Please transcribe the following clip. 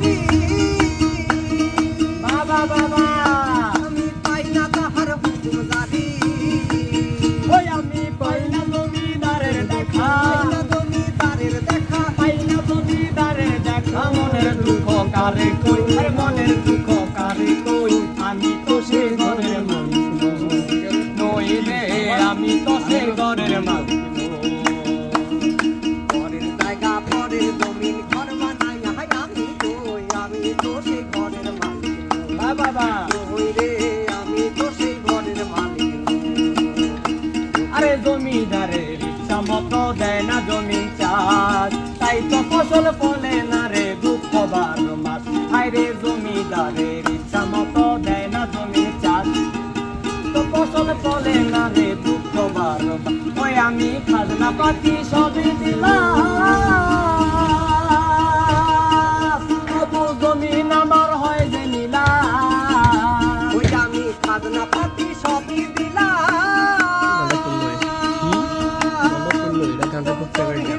মাটি বাবা বাবা আমি পাই না তাহার হুকুম জানি ওই আমি পাই না জমিদারের দেখা পাই না জমিদারের দেখা পাই না জমিদারের দেখা মনের দুঃখ কারে কই আর মনের দুঃখ কারে কই আমি তো সে ঘরের মানুষ নই রে আমি তো সে ঘরের মানুষ পরের জায়গা পরের জমিন ঘর বানাই আমি তো সেই ঘরের মালিক বাবা ওই রে আমি তো সেই ঘরের মালিক আরে জমিদারের ইচ্ছা মতো দেয় না জমিন চাষ তাই তো ফসল ফলে না রে দুঃখ বারো মাস আরে জমিদারের ইচ্ছা মতো দেয় না জমিন চাষ তো ফসল ফলে না রে দুঃখ বারো মাস ওই আমি খাজনা পাতি সবই দিলাম তবু জমিন আমার হয় যে নিলাম ওই আমি খাজনা পাতি সবই দিলাম এটা খুব ফেভারিট